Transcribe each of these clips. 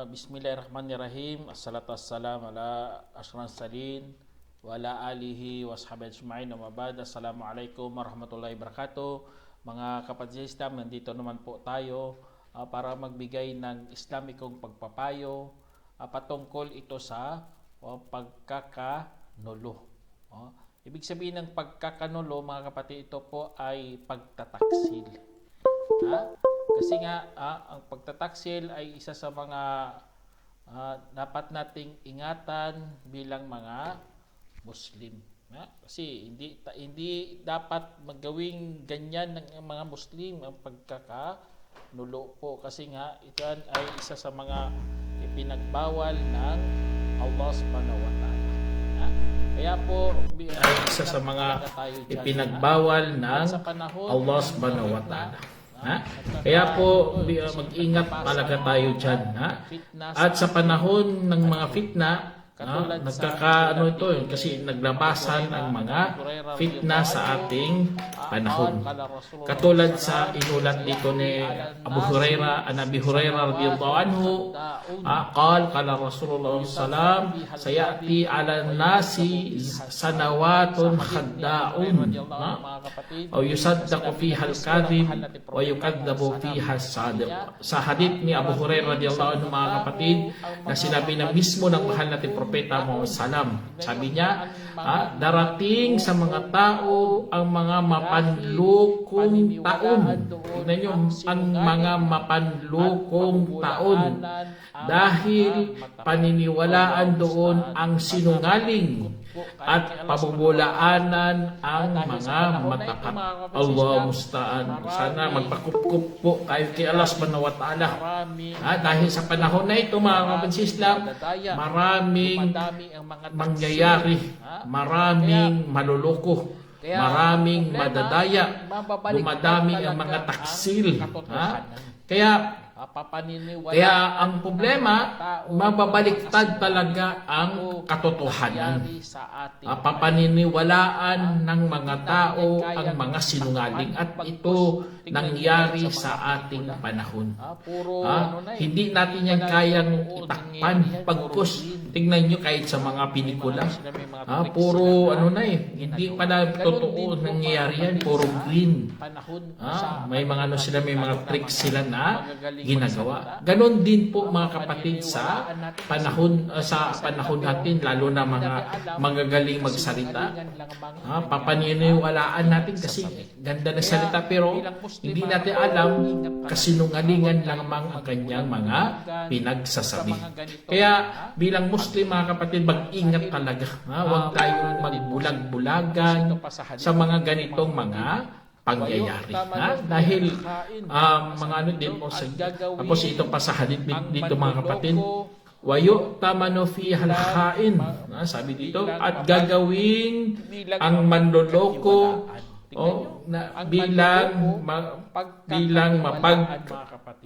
Bismillahirrahmanirrahim. Assalatu wassalam ala asyrafil salin wa ala alihi wa sahbihi ajma'in. Assalamualaikum warahmatullahi wabarakatuh. Mga kapatid sa Islam, nandito naman po tayo para magbigay ng Islamikong pagpapayo patungkol ito sa pagkakanulo. Ibig sabihin ng pagkakanulo, mga kapatid, ito po ay pagtataksil. Kasi nga, ang pagtataksil ay isa sa mga dapat nating ingatan bilang mga Muslim. Kasi hindi dapat magawing ganyan ng mga Muslim ang pagkakanulo po. Kasi nga, ito ay isa sa mga ipinagbawal ng Allah subhanahu wa ta'ala. Kaya po, ay isa sa mga ipinagbawal ng Allah subhanahu wa ta'ala. Kaya po mag-ingat talaga tayo dyan. At sa panahon ng mga fitna, ito kasi naglabasan ang mga fitna sa ating panahon. Katulad sa inulat dito ni Abu Hurairah, Abi Hurairah radhiyallahu anhu, qala Rasulullah sallam, sayati ala nasi sanawatun khadda'un o yusaddaqu fiha al-kadhib wa yukadzabu fiha as-sadiq. Sa hadith ni Abu Hurairah radhiyallahu anhu, mga kapatid, na sinabi na mismo ng mahal nating Propeta Muhammad sallam, sabi niya, darating sa mga tao ang mga mapanlukong taon. Tignan niyo, ang mga mapanlukong taon, dahil paniniwalaan doon ang sinungaling at pabubulaanan ang mga matakat. Allah musta'an. Sana magpakupkup po tayo kay Allah subhanahu wa ta'ala. Dahil sa panahon na ito, mga kapatid Islam, maraming mangyayari, maraming maluloko, maraming madadaya, dumadami ang mga taksil. Kaya ang problema, mababaliktad talaga ang katotohanan. Papaniniwalaan ng mga tao ang mga sinungaling, at ito nangyari sa ating panahon. Hindi natin yan kayang itakpan. Pagkus, tingnan nyo kahit sa mga pelikula, puro hindi pala totoo nangyayari yan, puro green. May mga may mga tricks sila na ginagawa. Ganon din po, mga kapatid, sa panahon natin, lalo na mga magagaling magsalita. Papaniniwalaan natin kasi ganda na salita, pero hindi natin alam, kasinungalingan lamang ang kanyang mga pinagsasabi. Kaya bilang Muslim, mga kapatid, mag-ingat talaga. Huwag tayong magbulag-bulagan sa mga ganitong mga pangyayari. Dahil mga din po sa tapos ito pa sa hadith dito, mga kapatid, wayo tamano fi halhain, sabi dito, at gagawin ang manloloko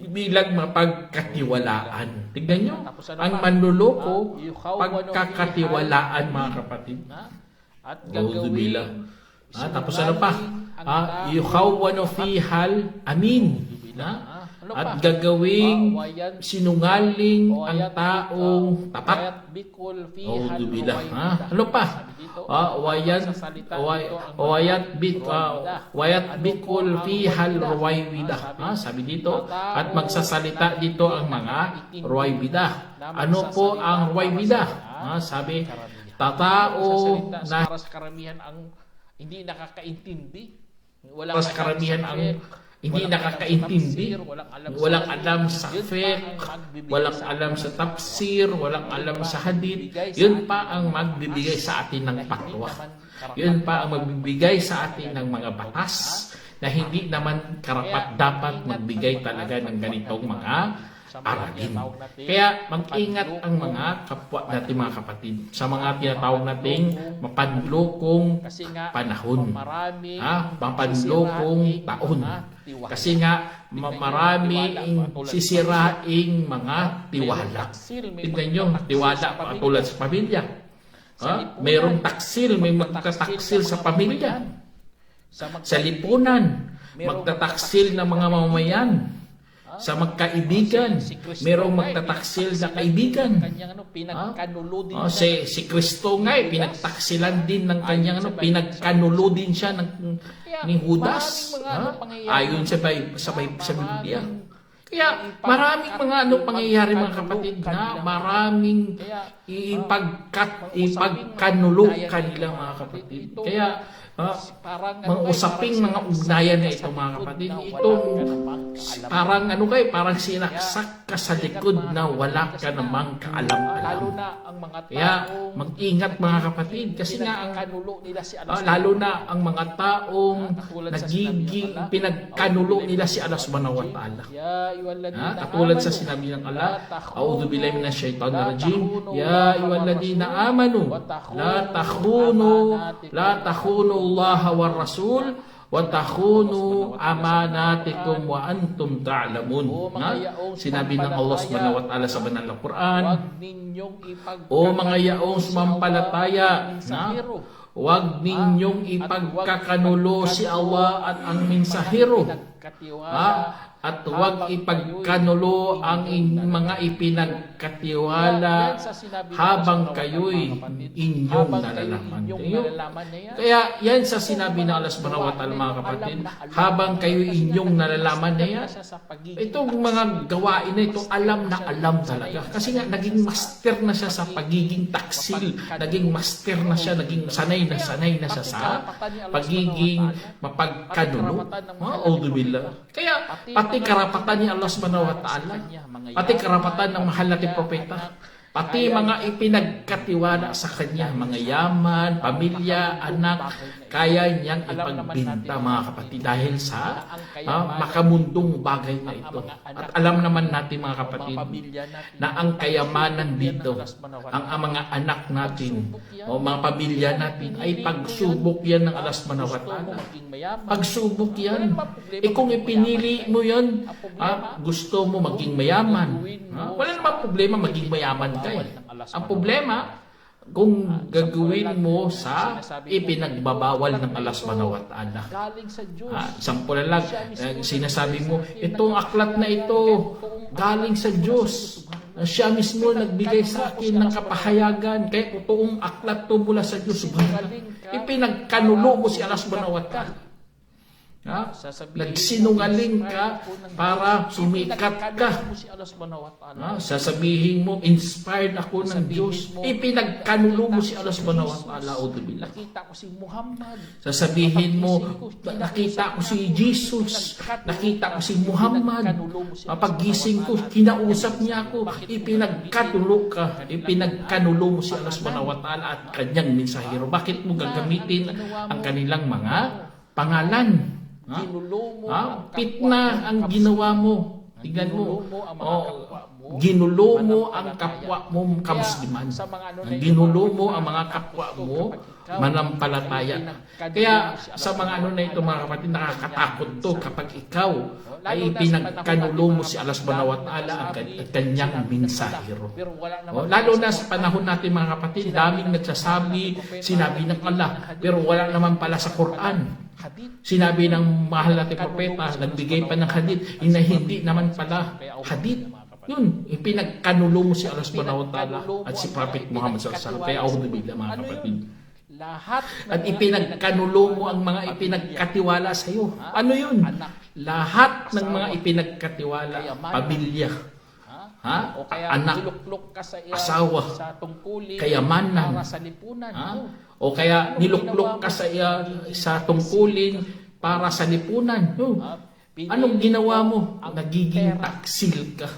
bilang mapagkatiwalaan. Tignan nyo, ang manloloko, pagkakatiwalaan, mga kapatid. At gagawin tapos ano pa? Yukhawwanu fihal amin. At gagawing sinungaling ang taong tapat. Ano pa? Wayat bikul fihal ruwaybidah. Sabi dito, at magsasalita dito ang mga ruwaybidah. Ano po ang ruwaybidah? Sabi, tatao na karamihan ang hindi nakakaintindi. Karamihan ang hindi nakakaintindi, walang alam sa fiqh, walang alam sa tafsir, walang alam sa hadith. Yun pa ang magbibigay sa atin ng patwa. Yun pa ang magbibigay sa atin ng mga batas na hindi naman karapat dapat magbigay talaga ng ganitong mga aralin. Kaya mag-ingat ang mga kapwa natin, mga kapatid, sa mga tinatawag nating mapanlokong panahon, mapanlokong taon. Kasi nga marami sisiraing mga tiwala. Tignan nyo, tiwala tulad sa pamilya. Mayroong taksil, may magtataksil sa pamilya. Sa lipunan, magtataksil ng mga mamamayan. sa magkaibigan. Merong magtataksil na kaibigan. Si Kristo nga pinagtaksilan din ng kanyang pinagkanulo din siya ni Judas. Ayon sa Biblia. Kaya maraming mga pangyayari mga kapatid na maraming ipagkanulo kanila mga kapatid. Kaya mga usaping mga ugnayan na ito mga kapatid, itong parang sinaksak ka sa likod na wala ka namang kaalam-alam. Kaya mag-ingat mga kapatid, kasi nga lalo na ang mga taong pinagkanulo nila si Allah subhanahu wa ta'ala. Katulad sa sinabi ng Allah, A'udhu billahi minash shaitanir rajim, Ya ayyuhalladhina amanu la takhunu Allah wa Rasul wa takhunu amanatikum wa antum ta'lamun. Sinabi ng Allah subhanahu wa ta'ala sa banal na Quran, o mga yaong sumampalataya, huwag ninyong ipagkakanulo si Allah at ang mensahero, at huwag ipagkanulo ang mga ipinagkatiwala habang kayo'y inyong nalalaman. Kaya yan sa sinabi ng Allah subhanahu wa ta'ala mga kapatid, habang kayo'y inyong nalalaman na yan, itong mga gawain na ito, alam na alam talaga. Kasi nga naging master na siya sa pagiging taksil, naging master na siya, naging sanay na siya sa pagiging mapagkanulo. Audubillah. Kaya pati karapatan ni Allah subhanahu wa ta'ala, pati karapatan ng mahal nating propeta, pati mga ipinagkatiwala sa kanya, mga yaman, pamilya, anak, kaya niyang ipagbinta mga kapatid dahil sa makamundong bagay na ito. At alam naman natin mga kapatid na ang kayamanan dito, ang mga anak natin o mga pamilya natin ay pagsubok yan ng Allah subhanahu wa ta'ala. Pagsubok yan. Kung ipinili mo yan, gusto mo maging mayaman, wala namang problema maging mayaman ka. Ang problema, kung gagawin mo sa ipinagbabawal ng Allah subhanahu wa ta'ala. Sample lang, sinasabi mo, itong aklat na ito, galing sa Diyos. Siya mismo nagbigay sa akin ng kapahayagan, kaya totoong aklat to mula sa Diyos. Ipinagkanulo mo si Allah subhanahu wa ta'ala. Nagsinungaling ka para sumikat ka. Sasabihin mo, inspired ako ng Diyos. Ipinagkanulo mo si Allah subhanahu wa ta'ala. Sasabihin mo, nakita ko si Jesus, nakita ko si Muhammad. Pagising ko, kinausap niya ako. Ipinagkanulo ka. Ipinagkanulo mo si Allah subhanahu wa ta'ala at kanyang mensahero. Bakit mo gagamitin ang kanilang mga pangalan? Pitna ang ginawa mo. Tignan mo. Ginulo mo ang kapwa mo kamusliman. Ginulo mo ang mga kapwa mo manampalataya. Kaya sa mga na ito mga kapatid, nakakatakot to kapag ikaw ay pinagkanulo mo si Allah subhanahu wa ta'ala at kanyang mensahero. Lalo na sa panahon natin mga kapatid, daming nagsasabi, sinabi ng Allah, pero wala naman pala sa Quran. Sinabi ng mahal natin propeta, nagbigay pa ng hadith, hindi naman pala hadith. Yun, ipinagkanulo mo si Allah subhanahu wa ta'ala at si Prophet Muhammad sallallahu alaihi wasallam. Kaya auzubillah mga kapatid. At ipinagkanulo mo ang mga ipinagkatiwala sa iyo. Ano yun? Lahat ng mga ipinagkatiwala, pamilya, anak, asawa, kayamanan, o kaya niluklok ka sa tungkulin para sa lipunan. Anong ginawa mo? Nagiging taksil ka.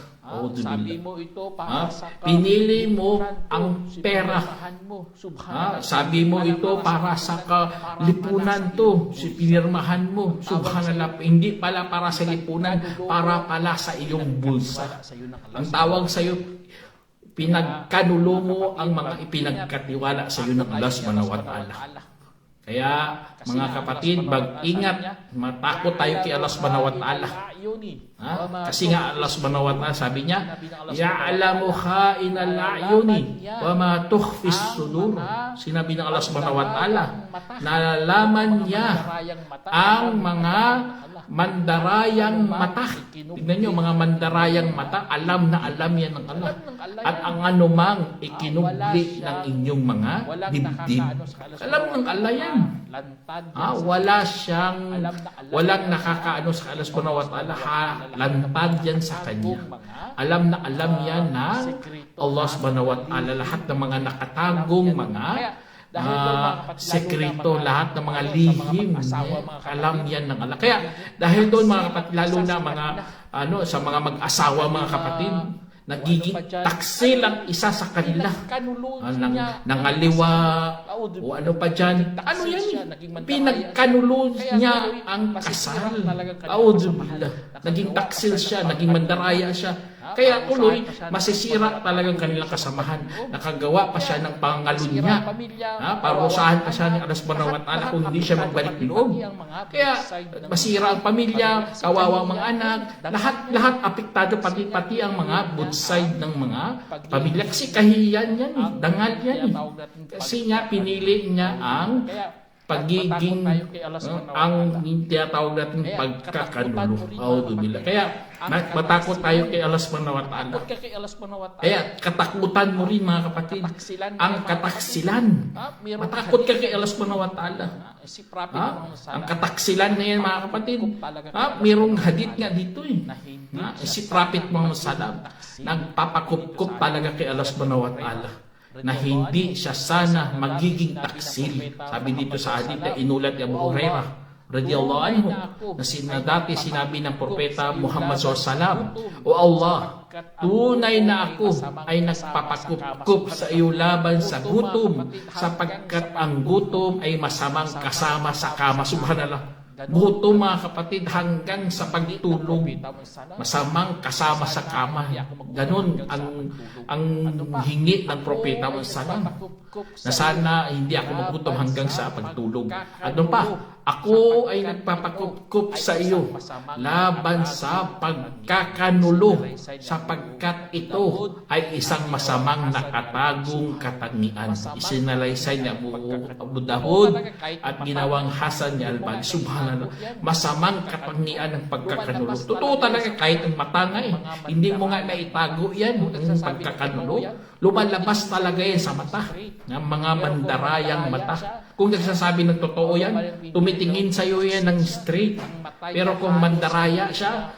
Sabi mo ito para sa pinili mo ang pera. Sabi mo ito para sa lipunan to. Pinirmahan mo. Subhanallah. Hindi pala para sa lipunan, para pala sa iyong bulsa. Ang tawag sa iyo, pinagkanulo mo ang mga ipinagkatiwala sa iyo ng Allah subhanahu wa ta'ala. Kaya mga kapatid, mag-ingat, matakot tayo kay Allah subhanahu wa ta'ala. Kasi nga Allah subhanahu wa ta'ala sabi niya, ya'lamu kha'inal a'yuni wa ma tukhfis sudur. Sinabi ng Allah subhanahu wa ta'ala, nalalaman niya ang mga mandarayang mata. Tignan nyo, mga mandarayang mata, alam na alam yan ng Allah. At ang anumang ikinubli ng inyong mga dibdib, alam ng Allah yan. Walang nakakaano sa Allah subhanahu wa ta'ala, lantad yan sa Kanya. Alam na alam yan na Allah subhanahu wa ta'ala, lahat ng mga nakatagong mga sekreto, lahat ng mga lihim, alam yan ng Allah. Kaya dahil doon mga kapatid, lalo na mga sa mga mag-asawa mga kapatid, nagiging taksil ang isa sa kanila. Nangaliwa o ano pa dyan. Ano yan? Pinagkanulo niya ang kasal. Auzubillah. Naging taksil siya, naging mandaraya siya. Kaya tuloy, masisira talagang kanilang kasamahan. Nakagawa pa siya ng pangalo niya. Parusahan pa siya ni Allah subhanahu wa ta'ala kung hindi siya magbalik loob. Kaya masira ang pamilya, kawawa ang mga anak, lahat apektado, pati ang mga both side ng mga pamilya. Kasi kahiyan yan, dangal yan. Kasi nga pinili niya ang pagiging ang tinatawag natin pagkakanulo. Auzubillah. Kaya matakot tayo kay Allah subhanahu wa ta'ala. Kaya katakutan mo rin mga kapatid ang kataksilan. Matakot ka kay Allah subhanahu wa ta'ala. Ang kataksilan na yan mga kapatid. Mayroong hadith nga dito si Prophet Muhammad sallam nagpapakup-kup talaga kay Allah subhanahu wa ta'ala na hindi siya sana magiging taksil. Sabi dito sa hadith na inulat ni Abu Hurairah radiyallahu anhu na dati sinabi ng propeta Muhammad SAW, O Allah, tunay na ako ay nagpapakup-kup sa iyo laban sa gutom, sapagkat ang gutom ay masamang kasama sa kama. Subhanallah. Gutom mga kapatid hanggang sa pagtulog, masamang kasama sa kama. Ganon ang hingi ng propeta Muhammad na sana hindi ako magutom hanggang sa pagtulog. At doon pa, ako ay nagpapakup-kup sa iyo laban sa pagkakanulo, sapagkat ito ay isang masamang nakatagong katangian. Isinalaysay ni Abu Dawud at ginawang Hasan ni Albani. Subhanallah, masamang katangian ng pagkakanulo. Totoo talaga, kahit ang matangay, hindi mo nga maitago yan, ang pagkakanulo. Lumalabas talaga yan sa mata ng mga mandarayang mata. Kung nagsasabi ng totoo yan, tumitingin sa iyo yan ng straight. Pero kung mandaraya siya,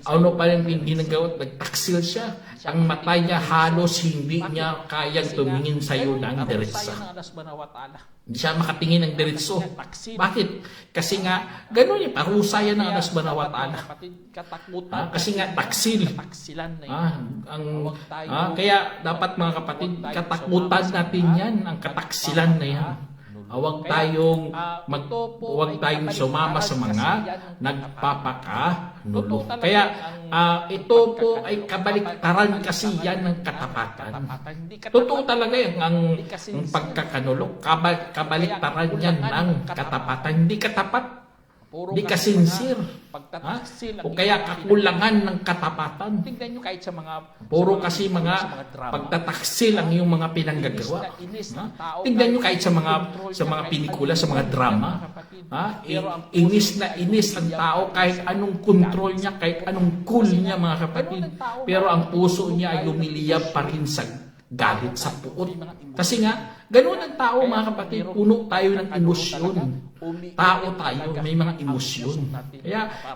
ano pa rin ginagawa, nagtaksil siya. Ang mata niya halos hindi niya kayang tumingin sa iyo ng diretsa. Hindi siya makatingin ng diretso. Bakit? Kasi nga, gano'n yung parusa yan ng Allah subhanahu wa ta'ala. Kasi nga, taksil. Kaya dapat mga kapatid, katakutan natin yan, ang kataksilan na yan. Huwag tayong sumama sa mga nagpapakanulo. Kaya ito po ay kabaliktaran kasi yan ng katapatan. Totoo talaga yan, ang pagkakanulo. Kabaliktaran yan ng katapatan. Hindi katapat. Hindi kasinsir. O kaya kakulangan ng katapatan. Tingnan nyo kahit sa mga puro kasi mga pagtataksil ang iyong mga pinanggagawa. Tingnan nyo kahit sa mga pelikula, sa mga drama. Inis na inis ang tao kahit anong control niya, kahit anong cool niya mga kapatid. Pero ang puso niya ay lumiliyab pa rin sa galit, sa puot. Kasi nga, ganun ang tao mga kapatid, puno tayo ng emosyon. Tao tayo, may mga emosyon.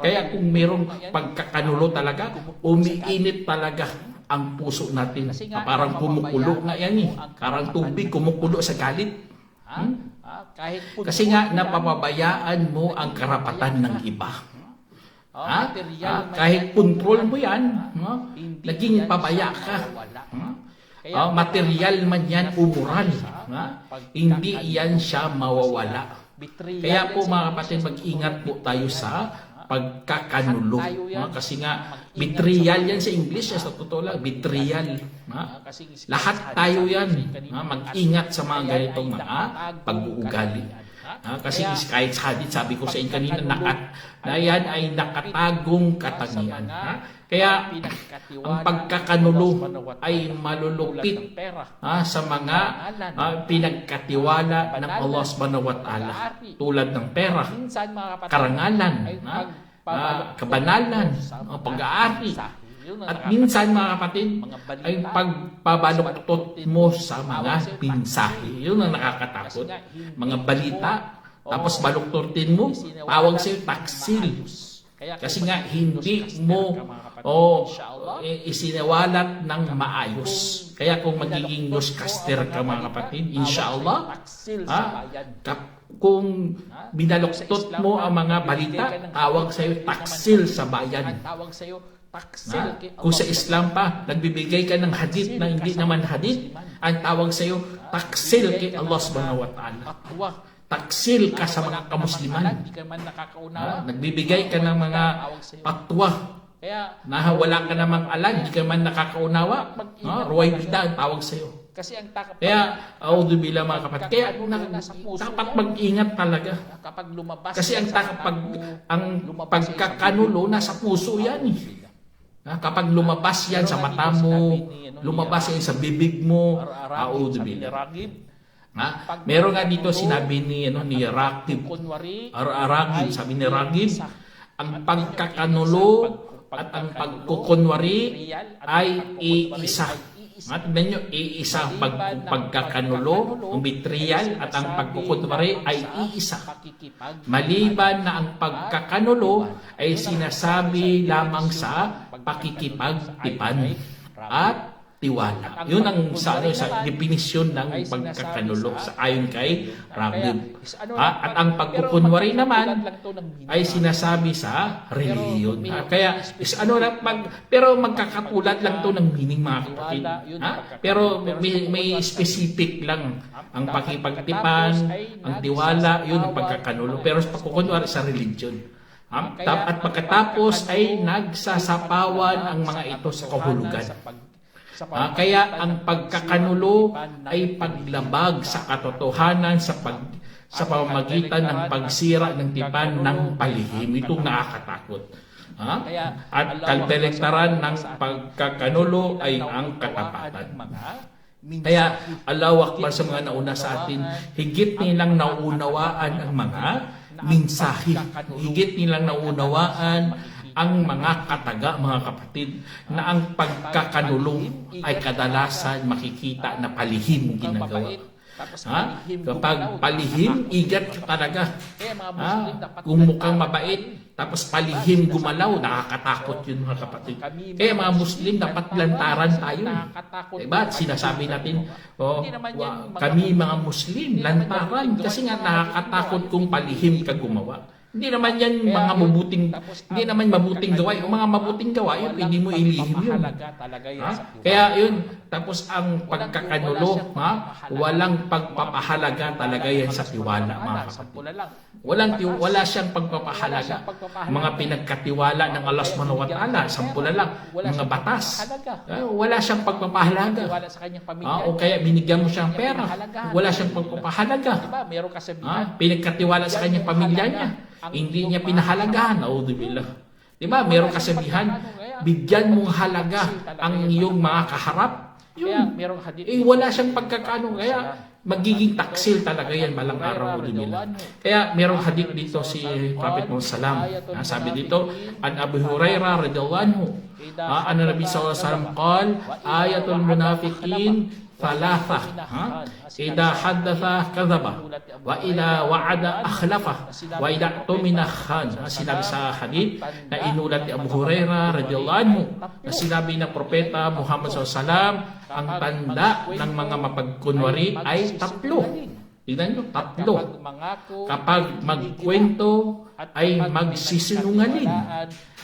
Kaya kung mayroong pagkakanulo talaga, umiinit talaga ang puso natin. Parang kumukulo nga yan Parang tubig kumukulo sa galit. Kasi nga napapabayaan mo ang karapatan ng iba. Kahit control mo yan, naging pabaya ka. Material man yan o moral, hindi yan siya mawawala. Kaya po mga kapatid, mag-ingat po tayo sa pagkakanulo. Kasi nga, betrayal yan sa English, sa totoo lang, betrayal. Lahat tayo yan. Mag-ingat sa mga ganitong mga pag-uugali. Kasi kahit sa hadith, sabi ko sa inyo kanina, na yan ay nakatagong katangian. Kaya ang pagkakanulo ay malulupit sa mga pinagkatiwala ng Allah subhanahu wa ta'ala, tulad ng pera, karangalan, kabanalan, pag-aari. At minsan mga kapatid, ay pagpabaluktot mo sa mga pinsahe. Yun ang nakakatakot. Mga balita, tapos baluktutin mo, tawag sa'yo taksil. Kasi nga hindi mo isinawalat ng maayos. Kaya kung magiging newscaster ka mga kapatid, inshallah, kung binaluktot mo ang mga balita, tawag sa'yo taksil sa bayan. Kung sa Islam pa, nagbibigay ka ng hadith na hindi naman hadith, ang tawag sa iyo, taksil kay Allah subhanahu wa ta'ala. Taksil ka sa mga kamusliman. Nagbibigay ka ng mga patwa na wala ka namang alam, hindi ka man nakakaunawa. Ruway bida ang tawag sa iyo. Kaya, audubillah mga kapatid, kaya dapat mag-ingat talaga. Kasi ang pagkakanulo nasa puso yan eh. Kapag lumabas yan sa mata mo, lumabas yan sa bibig mo, audubillah. Meron nga dito sinabi ni Ragib, sabi ni Ragib, ang pagkakanulo at ang pagkukunwari ay iisa. Tignan nyo, iisa ang pagkakanulo, ang betrayal at ang pagkukunwari ay iisa. Maliban na ang pagkakanulo ay sinasabi lamang sa pakikipagtipan at tiwala. Yun ang sa definisyon ng pagkakanulo ayon kay Ragib. At ang pagkukunwari naman ay sinasabi sa reliyon. Kaya pero magkakatulad lang to ng meaning mga kapatid. Pero may specific lang ang pakipagtipan, ang tiwala, yun ang pagkakanulo. Pero pagkukunwari sa religion. At pagkatapos ay nagsasapawan ang mga ito sa kahulugan. Kaya ang pagkakanulo ay paglabag sa katotohanan sa pamamagitan ng pagsira ng tipan ng palihim. Itong nakakatakot. At kalderektaran ng pagkakanulo ay ang katapatan. Kaya alawak pa sa mga nauna sa atin, higit nilang naunawaan ang mga mensahe. Higit nilang naunawaan ang mga kataga, mga kapatid, na ang pagkakanulong ay kadalasan makikita na palihim ginagawa. Kapag palihim, igat ka talaga. Kung mukhang mabait, tapos palihim gumalaw, nakakatakot yun mga kapatid. Kaya mga Muslim, dapat lantaran tayo. Diba? Sinasabi natin, kami mga Muslim, lantaran. Kasi nga nakakatakot kung palihim ka gumawa. Hindi naman yan mga mabuting gawa. Yung mga mabuting gawa, yun, hindi mo ilihim yun. Kaya yun, tapos ang pagkakanulo, walang pagpapahalaga talaga yan sa tiwala, mga kapatid. Wala siyang pagpapahalaga. Mga pinagkatiwala ng Allah subhanahu wa ta'ala, sampula lang, mga batas. Wala siyang pagpapahalaga. O kaya binigyan mo siyang pera, wala siyang pagpapahalaga. Pinagkatiwala sa kanyang pamilya niya, hindi niya pinahalagahan. Auzubillah. Diba? Meron kasabihan, bigyan mong halaga ang iyong mga kaharap. Yun. Wala siyang pagkakano. Kaya magiging taksil talaga yan balang araw. Auzubillah. Kaya merong hadith dito si Prophet Muhammad SAW. Sabi dito, an Abu Hurairah radhiyallahu anhu, an Nabi sallallahu alaihi wasallam qala, ayatul munafiqin thalatha, idha haddatha kadhaba, wa idha wa'ada akhlafa, wa idha tumina khan. Sinabi sa hadith na inulat ni Abu Hurairah radhiyallahu anhu, na sinabi ng propeta Muhammad SAW, ang tanda ng mga mapagkunwari ay tatlo. Tignan nyo, tatlo. Kapag magkwento ay magsisinungaling,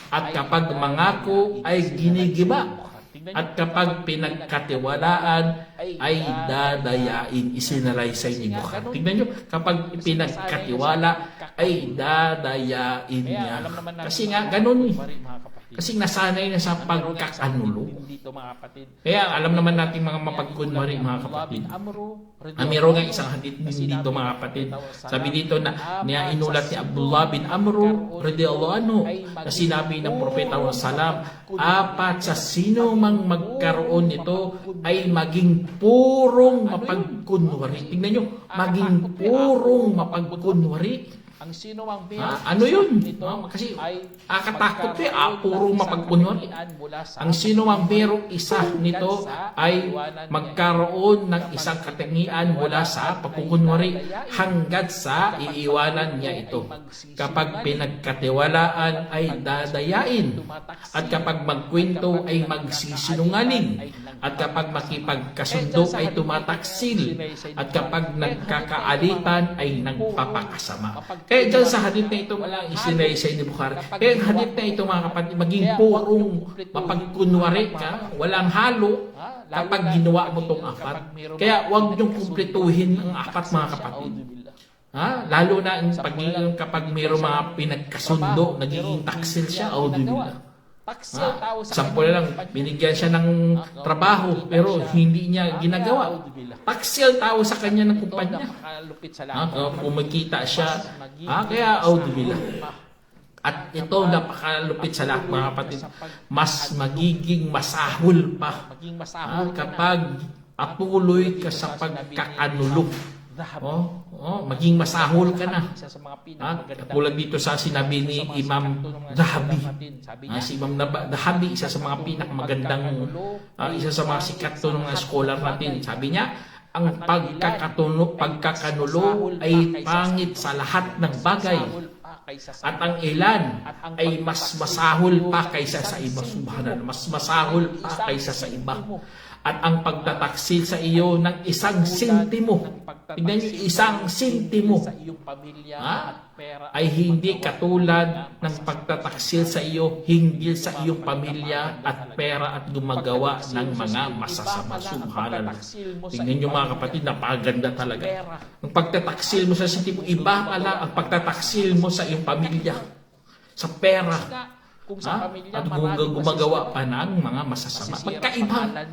at kapag mangako ay ginigiba, at kapag pinagkatiwalaan ay dadayain. Isinalaysay ni Bukhari. Tignan nyo, kapag pinagkatiwala ay dadayain niya. Kasi nga, ganun eh. Kasi nasanay na sa pagkakanulo. Kaya alam naman natin mga mapagkunwari mga kapatid. Mayroon nga isang hadith din dito mga kapatid. Sabi dito na inulat ni Abdullah bin Amru radhiyallahu anhu na sinabi ng Propeta wa salam, apat sa sino mang magkaroon nito ay maging purong mapagkunwari. Tingnan nyo, maging purong mapagkunwari. Ang sino mang ano yun? Kasi katakot eh, puro mapagkunwari. Ang sino mang merong isa nito ay magkaroon ng isang katangian mula sa pagkukunwari hanggat sa iiwanan niya ito. Kapag pinagkatiwalaan ay dadayain, at kapag magkwento ay magsisinungaling, at kapag makipagkasundo ay tumataksil, at kapag nagkakaalitan ay nagpapakasama. Kaya dyan sa hadith na ito, walang isinaysay ni Bukhari. Kaya ang hadith na ito, mga kapatid, maging purong mapagkunwari ka, walang halo kapag ginawa mo itong apat. Kaya huwag niyong kumpletuhin ang apat, mga kapatid. Lalo na kapag mayroong mga pinagkasundo, nagiging taksil siya, audibillah. Sample lang, binigyan siya ng trabaho pero hindi niya ginagawa. Taksil tao sa kanya ng kumpanya. Kumikita siya. Kaya audibillah. At ito napakalupit sa lahat mga kapatid. Mas magiging masahol pa kapag patuloy ka sa pagkakanulog. Maging masahol ka na. Tulad dito sa sinabi ni Imam Dhahabi. Si Imam Dhahabi, isa sa mga pinakamagandang, isa sa mga sikat to ng scholar natin. Sabi niya, ang pagkakanulo ay pangit sa lahat ng bagay. At ang ilan ay mas masahol pa kaysa sa iba. Subhanallah, mas masahol pa kaysa sa iba. At ang pagtataksil sa iyo ng isang sentimo, tignan niyo, isang sentimo, ay hindi katulad ng pagtataksil sa iyo hinggil sa iyong pamilya at pera at gumagawa ng mga masasama. Subhanallah. Tignan niyo mga kapatid, napaganda talaga. Ang pagtataksil mo sa sentimo, iba pala ang pagtataksil mo sa iyong pamilya, sa pera. At gumagawa pa ng mga masasama. Magkaiba.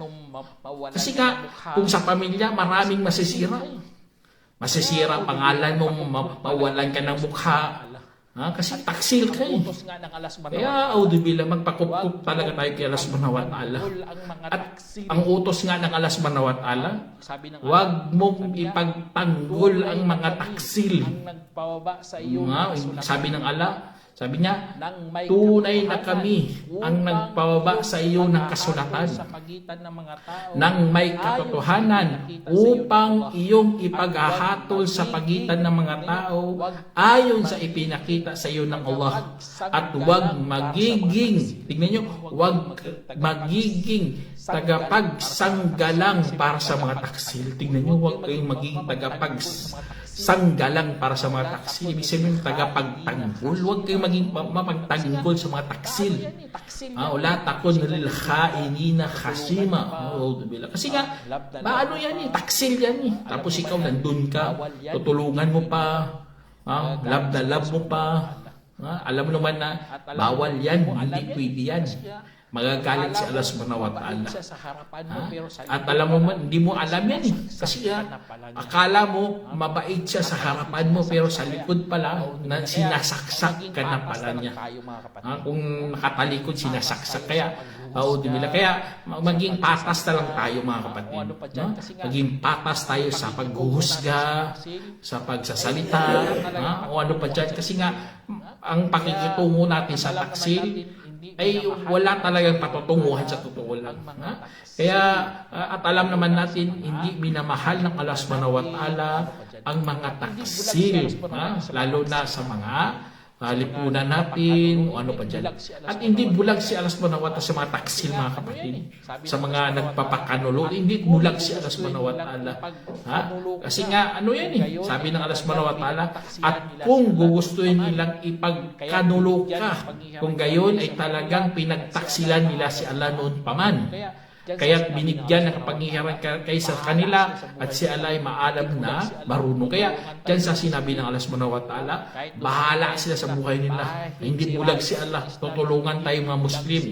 Kasi nga, kung sa pamilya, maraming masisira. Masisira pangalan mo, mawalan ka ng mukha. Kasi taksil ka eh. Kaya, audibillah, magpakup-kup talaga tayo kay Allah subhanahu wa ta'ala. At ang utos nga ng Allah subhanahu wa ta'ala, huwag mong ipagtanggol ang mga taksil. Sabi ng Allah, sabi niya, tunay na kami ang nagpababa sa iyo ng kasulatan ng may katotohanan upang iyong ipaghahatol sa pagitan ng mga tao ayon sa ipinakita sa iyo ng Allah. At huwag magiging, tignan niyo, huwag magiging tagapagsanggalang para sa mga taksil. Tignan niyo, huwag kayong magiging tagapagsanggalang para sa mga taksil. Ibig sabihin, tagapagtanggol. Huwag kayong maging mapagtanggol sa mga taksil. Wala takon lil khainina khasima. Kasi nga, ano yan eh, taksil yan eh. Tapos ikaw nandun ka, tutulungan mo pa, love na love mo pa. Alam mo naman na bawal yan, hindi pwede yan. Magagalit si Allah subhanahu wa ta'ala. At alam mo man, hindi mo alam yan eh. Kasi akala mo mabait siya sa harapan mo, pero sa likod pala, sinasaksak ka na pala niya. Kung nakatalikod, sinasaksak. Kaya, kaya maging patas na lang tayo mga kapatid. Maging patas tayo sa paghuhusga, sa pagsasalita, o ano pa dyan. Kasi nga, ang pakikitungo natin sa taksil, ay wala talagang patutunguhan sa totoo lang. Kaya at alam naman natin, hindi minamahal ng Allah subhanahu wa ta'ala ang mga taksil, lalo na sa mga lipunan natin, o ano pa dyan. At hindi bulag si Allah subhanahu wa ta'ala sa mga taksil, mga kapatid. Sa mga nagpapakanulo, hindi bulag si Allah subhanahu wa ta'ala. Kasi nga, ano yan eh, sabi ng Allah subhanahu wa ta'ala, at kung gugustuhin nilang ipagkanulo ka, kung gayon ay talagang pinagtaksilan nila si Allah noon paman. Kaya't binigyan ng kapangyarihan kaysa kanila at si Allah ay maalam na marunong. Kaya dyan sa sinabi ng Allah subhanahu wa ta'ala, bahala sila sa buhay nila. Hindi bulag si Allah. Tutulungan tayo mga Muslim.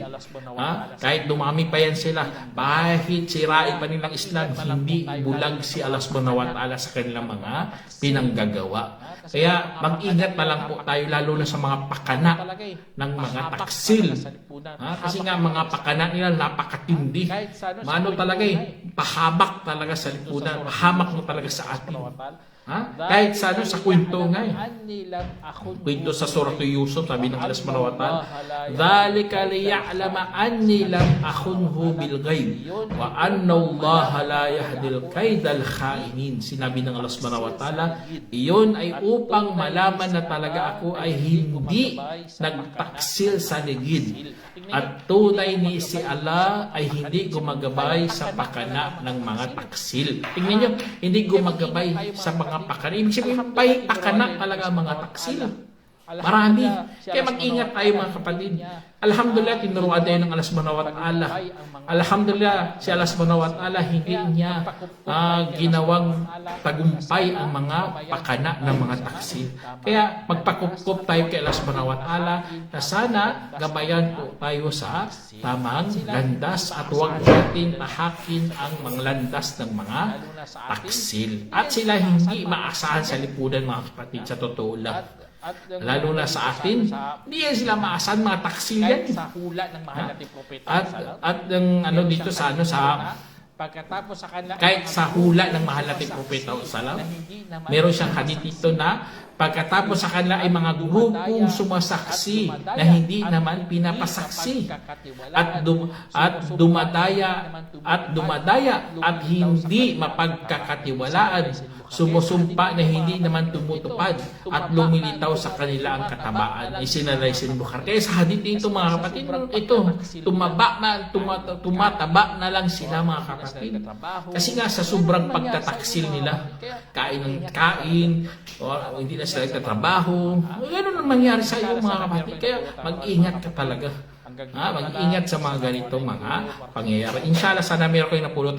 Kahit dumami pa yan sila, bahit sirain pa nilang Islam, hindi bulag si Allah subhanahu wa ta'ala sa kanilang mga pinanggagawa. Kaya mag-ingat na lang po tayo, lalo na sa mga pakana ng mga taksil. Kasi nga mga pakana nila napakatindi. Mano talaga pahabak talaga sa lipunan, pahamak mo talaga sa atin. Kahit sa sa kwento nga kwento sa Surah Yusuf, sabi ng Allah subhanahu wa ta'ala, "Dhalika liya'lama anni lam akhunhu bil ghaib wa anna Allah la yahdil kaidal khainin." Sinabi ng Allah subhanahu wa ta'ala, iyon ay upang malaman na talaga ako ay hindi nagtaksil sa ligid at tunay ni si Allah ay hindi gumagabay sa pakana ng mga taksil. Tingnan nyo, hindi gumagabay sa mga pakana. Ibig sabihin, pakana talaga mga taksil. Marami. Kaya mag-ingat tayo mga kapatid. Alhamdulillah, tinuruan tayo ng Allah subhanahu wa ta'ala. Alhamdulillah, si Allah subhanahu wa ta'ala hindi niya ginawang tagumpay ang mga pakana ng mga taksil. Kaya magpakup-kup tayo kay Allah subhanahu wa ta'ala na sana gabayan po tayo sa tamang landas at huwag natin tahakin ang mga landas ng mga taksil. At sila hindi maasahan sa lipunan mga kapatid, sa totoo lang. Lalo na sa atin, hindi yan sila maasahan, mga taksil yan. Sa hula ng mahal nating propeta. At ang dito sa pagkatapos sa kanila, kahit sa hula ng mahal nating propeta salam, meron siyang hadith dito na pagkatapos sa kanila ay mga grupong sumasaksi na hindi naman pinapasaksi at dumadaya at hindi mapagkakatiwalaan, sumusumpa na hindi naman tumutupad at lumilitaw sa kanila ang katabaan. Isinalay sin Bukhari. Kaya sa hadith dito mga kapatid, ito tumataba na lang sila mga kapatid. Kasi nga sa sobrang pagtataksil nila, kain ng kain, o hindi na sila nagtatrabaho. Gano'n ang mangyari sa iyo mga kapatid. Kaya mag-ingat ka talaga. Mag-ingat sa mga ganitong mga pangyayari. Inshallah, sana meron kayong napulot